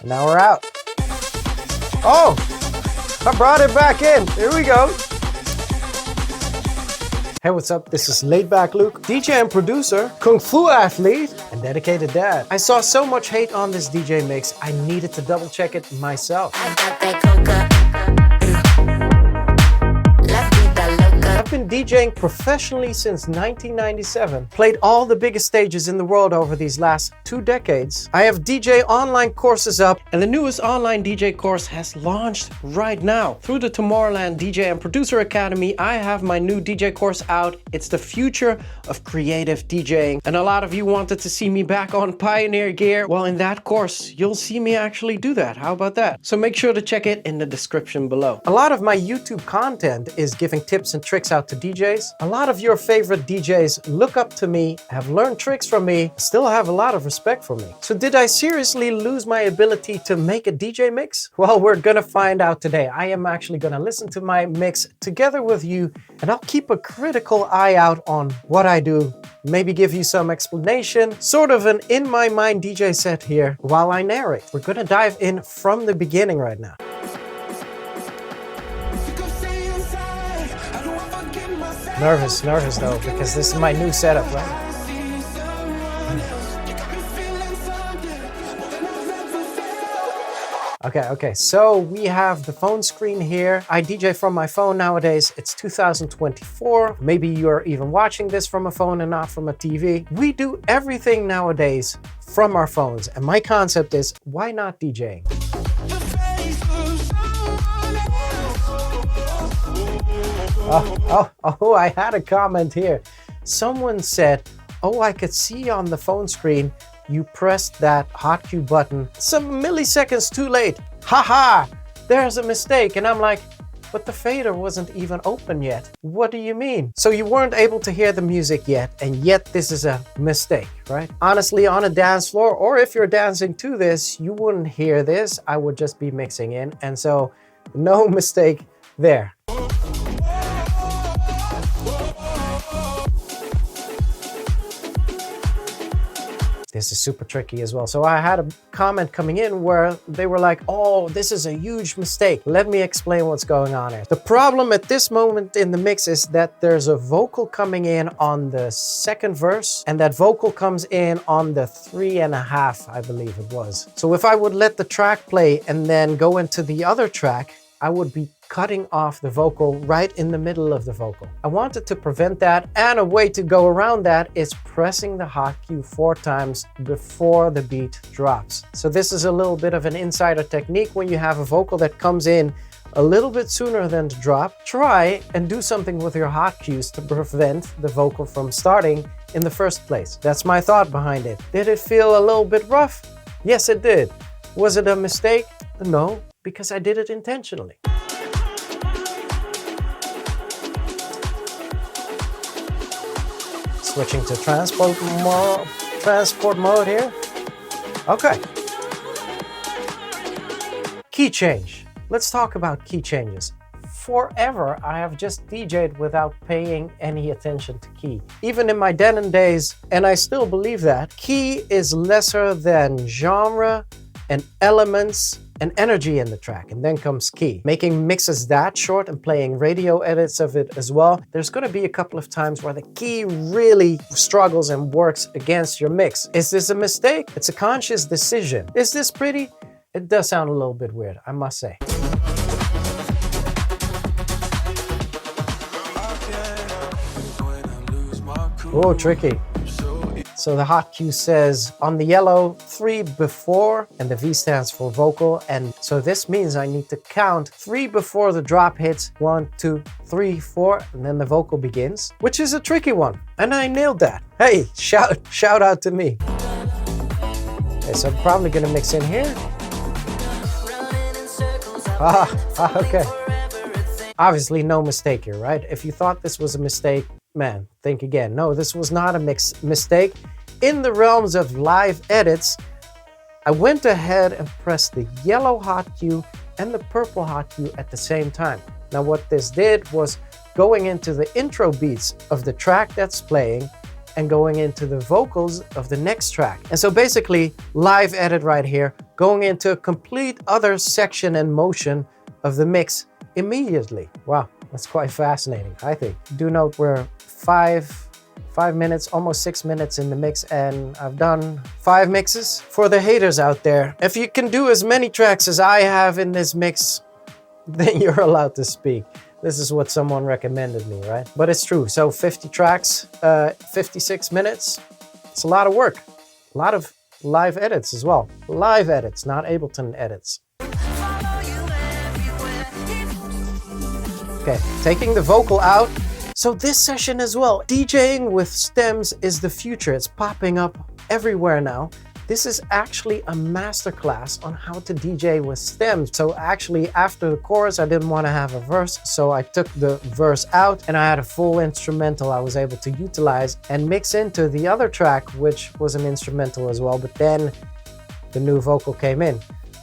And now we're out. Oh, I brought it back in. Here we go. Hey, what's up? This is Laidback Luke, DJ and producer, Kung Fu athlete, and dedicated dad. I saw so much hate on this DJ mix, I needed to double check it myself. I got that coca. I've been DJing professionally since 1997, played all the biggest stages in the world over these last 2 decades. I have DJ online courses up, and the newest online DJ course has launched right now. Through the Tomorrowland DJ and Producer Academy, I have my new DJ course out. It's the future of creative DJing, and a lot of you wanted to see me back on Pioneer gear. Well, in that course, you'll see me actually do that. How about that? So make sure to check it in the description below. A lot of my YouTube content is giving tips and tricks out to DJs. A lot of your favorite DJs look up to me, have learned tricks from me, still have a lot of respect for me. So did I seriously lose my ability to make a DJ mix? Well, we're gonna find out today. I am actually gonna listen to my mix together with you, and I'll keep a critical eye out on what I do, maybe give you some explanation, sort of an in my mind DJ set here while I narrate. We're gonna dive in from the beginning right now. Nervous though, because this is my new setup, right? Okay, so we have the phone screen here. I DJ from my phone nowadays. It's 2024. Maybe you're even watching this from a phone and not from a TV. We do everything nowadays from our phones. And my concept is, why not DJing? Oh, I had a comment here. Someone said, oh, I could see on the phone screen you pressed that hotkey button some milliseconds too late. Haha, there's a mistake. And I'm like, but the fader wasn't even open yet. What do you mean? So you weren't able to hear the music yet, and yet this is a mistake, right? Honestly, on a dance floor, or if you're dancing to this, you wouldn't hear this. I would just be mixing in. And so no mistake there. This is super tricky as well. So I had a comment coming in where they were like, oh, this is a huge mistake. Let me explain what's going on here. The problem at this moment in the mix is that there's a vocal coming in on the second verse, and that vocal comes in on the 3.5, I believe it was. So if I would let the track play and then go into the other track, I would be cutting off the vocal right in the middle of the vocal. I wanted to prevent that, and a way to go around that is pressing the hotkey 4 times before the beat drops. So this is a little bit of an insider technique. When you have a vocal that comes in a little bit sooner than the drop, try and do something with your hotkeys to prevent the vocal from starting in the first place. That's my thought behind it. Did it feel a little bit rough? Yes, it did. Was it a mistake? No, because I did it intentionally. Switching to transport mode here. Okay. Key change. Let's talk about key changes. Forever, I have just DJ'd without paying any attention to key. Even in my denim days, and I still believe that, key is lesser than genre and elements and energy in the track, and then comes key. Making mixes that short and playing radio edits of it as well, there's gonna be a couple of times where the key really struggles and works against your mix. Is this a mistake? It's a conscious decision. Is this pretty? It does sound a little bit weird, I must say. Oh, tricky. So the hotkey says on the yellow 3 before, and the V stands for vocal. And so this means I need to count 3 before the drop hits. 1, 2, 3, 4, and then the vocal begins, which is a tricky one. And I nailed that. Hey, shout out to me. Okay, so I'm probably gonna mix in here. Okay. Obviously no mistake here, right? If you thought this was a mistake, man, think again. No, this was not a mistake. In the realms of live edits, I went ahead and pressed the yellow hotkey and the purple hotkey at the same time. Now what this did was going into the intro beats of the track that's playing and going into the vocals of the next track. And so basically, live edit right here, going into a complete other section and motion of the mix immediately. Wow, that's quite fascinating, I think. Do note we're five minutes, almost 6 minutes in the mix, and I've done 5 mixes. For the haters out there, if you can do as many tracks as I have in this mix, then you're allowed to speak. This is what someone recommended me, right? But it's true. So 50 tracks, 56 minutes. It's a lot of work. A lot of live edits as well. Live edits, not Ableton edits. Okay, taking the vocal out. So this session as well, DJing with stems is the future. It's popping up everywhere now. This is actually a masterclass on how to DJ with stems. So actually after the chorus, I didn't want to have a verse. So I took the verse out and I had a full instrumental I was able to utilize and mix into the other track, which was an instrumental as well. But then the new vocal came in.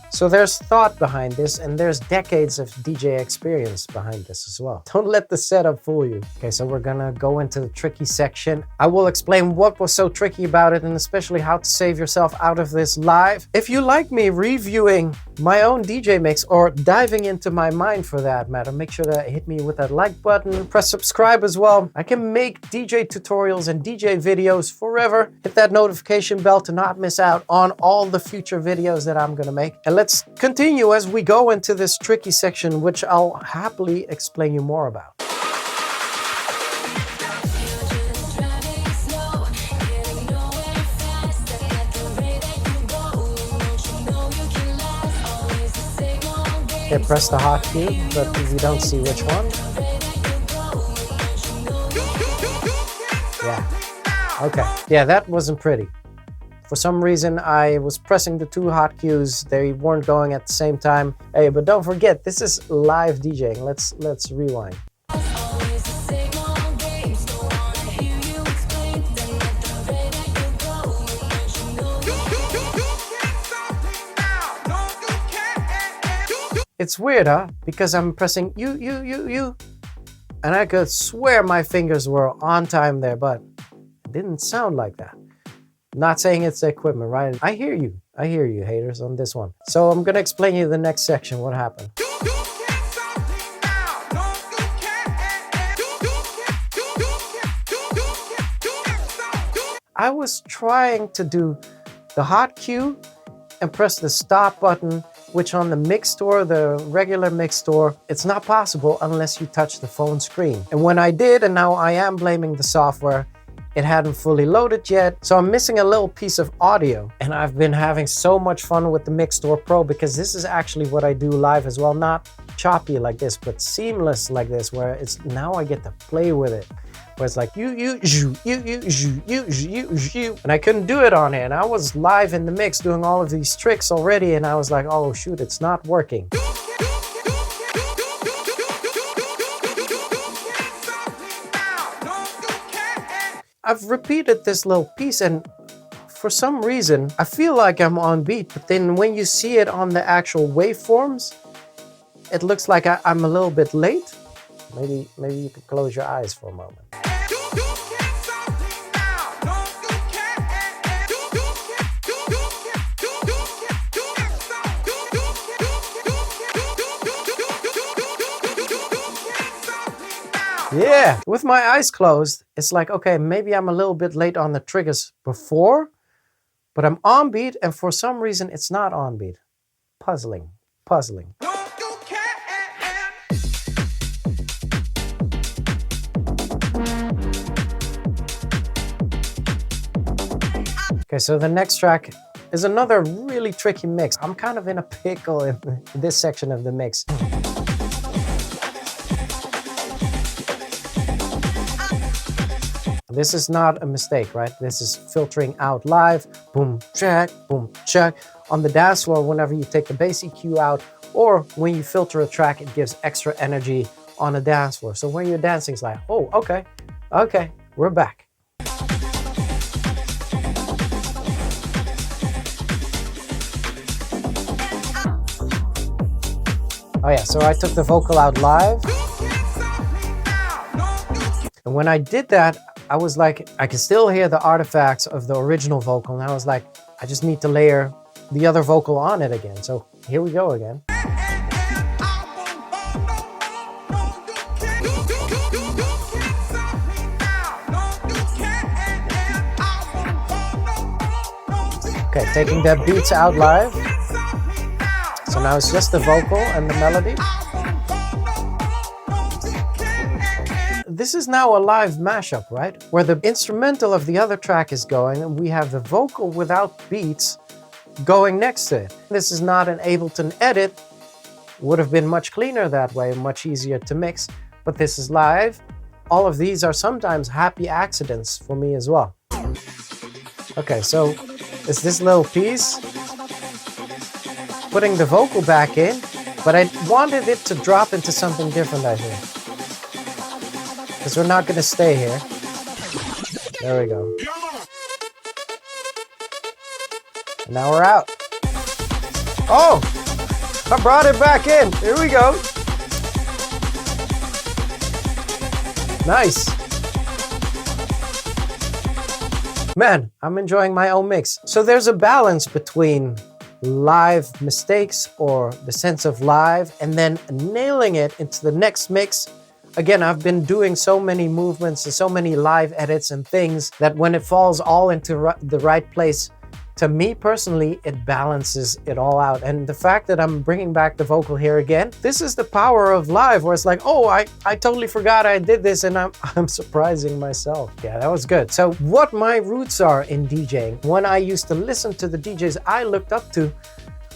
So there's thought behind this, and there's decades of DJ experience behind this as well. Don't let the setup fool you. Okay, so we're gonna go into the tricky section. I will explain what was so tricky about it, and especially how to save yourself out of this live. If you like me reviewing my own DJ mix, or diving into my mind for that matter, make sure to hit me with that like button, press subscribe as well. I can make DJ tutorials and DJ videos forever. Hit that notification bell to not miss out on all the future videos that I'm gonna make. And let's continue as we go into this tricky section, which I'll happily explain you more about. Okay, press the hotkey, but we don't see which one. Yeah, okay. Yeah, that wasn't pretty. For some reason, I was pressing the 2 hotkeys. They weren't going at the same time. Hey, but don't forget, this is live DJing. Let's rewind. It's weird, huh? Because I'm pressing you. And I could swear my fingers were on time there, but it didn't sound like that. Not saying it's the equipment, right? I hear you, haters, on this one. So I'm gonna explain you the next section, what happened. I was trying to do the hot cue and press the stop button, which on the mix store, the regular mix store, it's not possible unless you touch the phone screen. And when I did, and now I am blaming the software, it hadn't fully loaded yet, so I'm missing a little piece of audio. And I've been having so much fun with the Mix Store Pro, because this is actually what I do live as well. Not choppy like this, but seamless like this, where it's now I get to play with it. Where it's like you, and I couldn't do it on here. And I was live in the mix doing all of these tricks already, and I was like, oh shoot, it's not working. I've repeated this little piece, and for some reason, I feel like I'm on beat, but then when you see it on the actual waveforms, it looks like I'm a little bit late. Maybe you could close your eyes for a moment. Yeah, with my eyes closed, it's like, okay, maybe I'm a little bit late on the triggers before, but I'm on beat, and for some reason it's not on beat. Puzzling. Okay, so the next track is another really tricky mix. I'm kind of in a pickle in this section of the mix. This is not a mistake, right? This is filtering out live, boom, check, on the dance floor whenever you take the bass EQ out, or when you filter a track, it gives extra energy on a dance floor. So when you're dancing, it's like, oh, okay, we're back. Oh yeah, so I took the vocal out live. And when I did that, I was like, I can still hear the artifacts of the original vocal. And I was like, I just need to layer the other vocal on it again. So here we go again. Okay, taking the beats out live. So now it's just the vocal and the melody. This is now a live mashup, right? Where the instrumental of the other track is going and we have the vocal without beats going next to it. This is not an Ableton edit. Would have been much cleaner that way, much easier to mix, but this is live. All of these are sometimes happy accidents for me as well. Okay, so it's this little piece, putting the vocal back in, but I wanted it to drop into something different, I think. Because we're not going to stay here. There we go. And now we're out. Oh! I brought it back in. Here we go. Nice. Man, I'm enjoying my own mix. So there's a balance between live mistakes or the sense of live and then nailing it into the next mix. Again, I've been doing so many movements and so many live edits and things that when it falls all into the right place, to me personally, it balances it all out. And the fact that I'm bringing back the vocal here again, this is the power of live, where it's like, oh, I totally forgot I did this and I'm surprising myself. Yeah, that was good. So what my roots are in DJing, when I used to listen to the DJs I looked up to,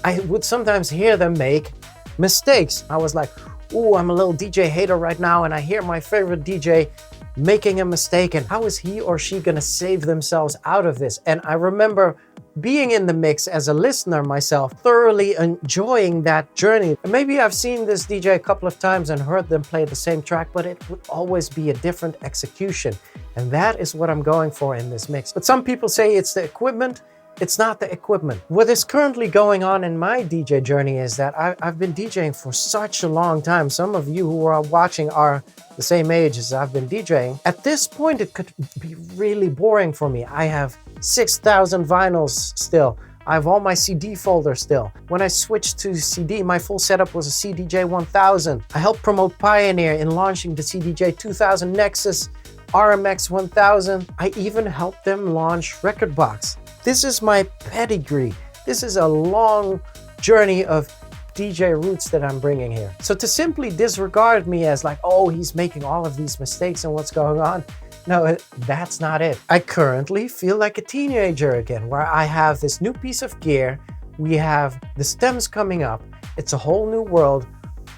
I would sometimes hear them make mistakes. I was like, ooh, I'm a little DJ hater right now and I hear my favorite DJ making a mistake and how is he or she gonna save themselves out of this? And I remember being in the mix as a listener myself, thoroughly enjoying that journey. And maybe I've seen this DJ a couple of times and heard them play the same track, but it would always be a different execution. And that is what I'm going for in this mix. But some people say it's the equipment. It's not the equipment. What is currently going on in my DJ journey is that I've been DJing for such a long time. Some of you who are watching are the same age as I've been DJing. At this point, it could be really boring for me. I have 6,000 vinyls still. I have all my CD folders still. When I switched to CD, my full setup was a CDJ 1000. I helped promote Pioneer in launching the CDJ 2000 Nexus, RMX 1000. I even helped them launch Rekordbox. This is my pedigree. This is a long journey of DJ roots that I'm bringing here. So to simply disregard me as like, oh, he's making all of these mistakes and what's going on, no, that's not it. I currently feel like a teenager again, where I have this new piece of gear. We have the stems coming up. It's a whole new world.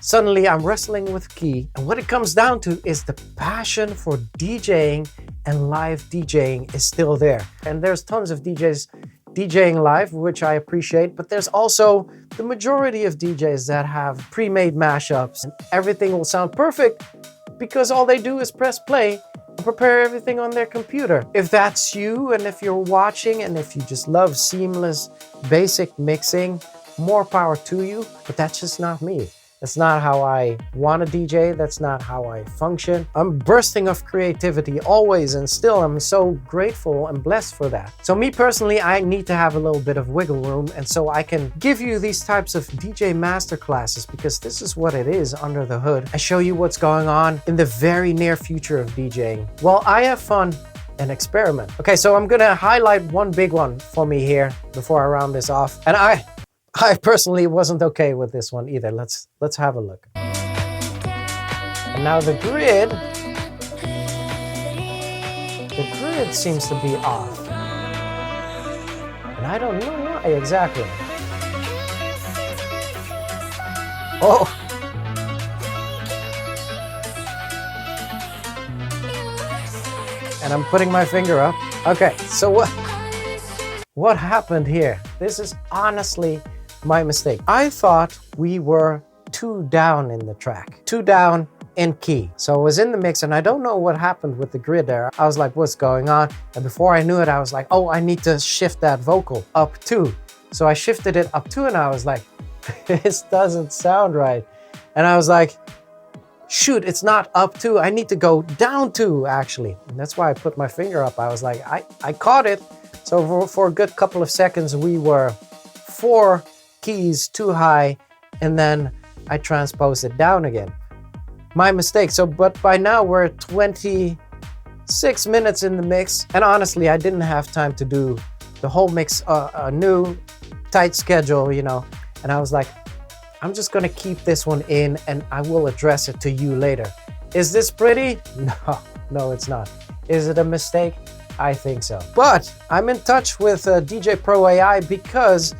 Suddenly I'm wrestling with key. And what it comes down to is the passion for DJing and live DJing is still there. And there's tons of DJs DJing live, which I appreciate, but there's also the majority of DJs that have pre-made mashups and everything will sound perfect because all they do is press play and prepare everything on their computer. If that's you and if you're watching and if you just love seamless, basic mixing, more power to you, but that's just not me. That's not how I want to DJ. That's not how I function. I'm bursting of creativity always, and still I'm so grateful and blessed for that. So me personally, I need to have a little bit of wiggle room, and so I can give you these types of DJ masterclasses because this is what it is under the hood. I show you what's going on in the very near future of DJing. Well, I have fun and experiment. Okay, so I'm gonna highlight one big one for me here before I round this off. And I personally wasn't okay with this one either. Let's have a look. And now the grid seems to be off. And I don't know why exactly. Oh. And I'm putting my finger up. Okay, so what happened here? This is honestly my mistake. I thought we were 2 down in the track, 2 down in key. So I was in the mix and I don't know what happened with the grid there. I was like, what's going on? And before I knew it, I was like, oh, I need to shift that vocal up 2. So I shifted it up 2 and I was like, this doesn't sound right. And I was like, shoot, it's not up 2. I need to go down 2 actually. And that's why I put my finger up. I was like, I caught it. So for a good couple of seconds, we were 4 keys too high, and then I transposed it down again. My mistake. So, but by now we're 26 minutes in the mix. And honestly, I didn't have time to do the whole mix, a new tight schedule, you know. And I was like, I'm just gonna keep this one in and I will address it to you later. Is this pretty? No, it's not. Is it a mistake? I think so. But I'm in touch with DJ Pro AI because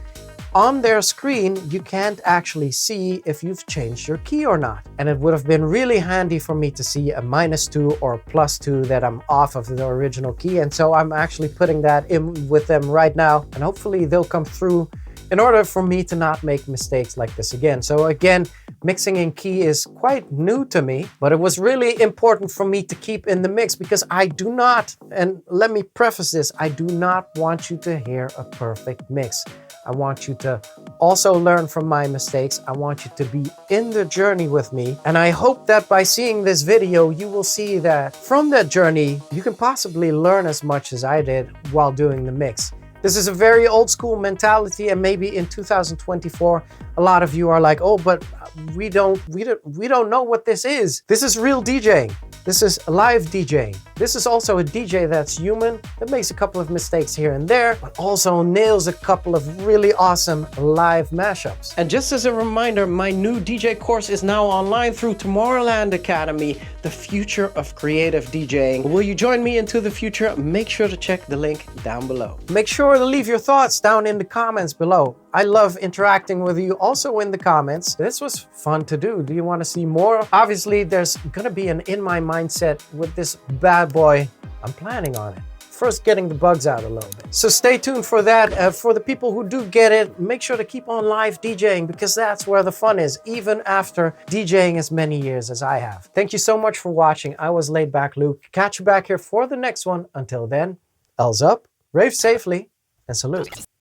on their screen, you can't actually see if you've changed your key or not. And it would have been really handy for me to see a -2 or a +2 that I'm off of the original key. And so I'm actually putting that in with them right now. And hopefully they'll come through in order for me to not make mistakes like this again. So again, mixing in key is quite new to me, but it was really important for me to keep in the mix because I do not, and let me preface this, I do not want you to hear a perfect mix. I want you to also learn from my mistakes. I want you to be in the journey with me. And I hope that by seeing this video, you will see that from that journey, you can possibly learn as much as I did while doing the mix. This is a very old school mentality, and maybe in 2024, a lot of you are like, oh, but we don't know what this is. This is real DJing. This is live DJing. This is also a DJ that's human, that makes a couple of mistakes here and there, but also nails a couple of really awesome live mashups. And just as a reminder, my new DJ course is now online through Tomorrowland Academy, the future of creative DJing. Will you join me into the future? Make sure to check the link down below. Make sure to leave your thoughts down in the comments below. I love interacting with you also in the comments. This was fun to do. Do you want to see more? Obviously, there's gonna be an In My Mindset with this bad boy. I'm planning on it. First, getting the bugs out a little bit. So stay tuned for that. For the people who do get it, make sure to keep on live DJing because that's where the fun is, even after DJing as many years as I have. Thank you so much for watching. I was Laidback Luke. Catch you back here for the next one. Until then, L's up, rave safely, and salute.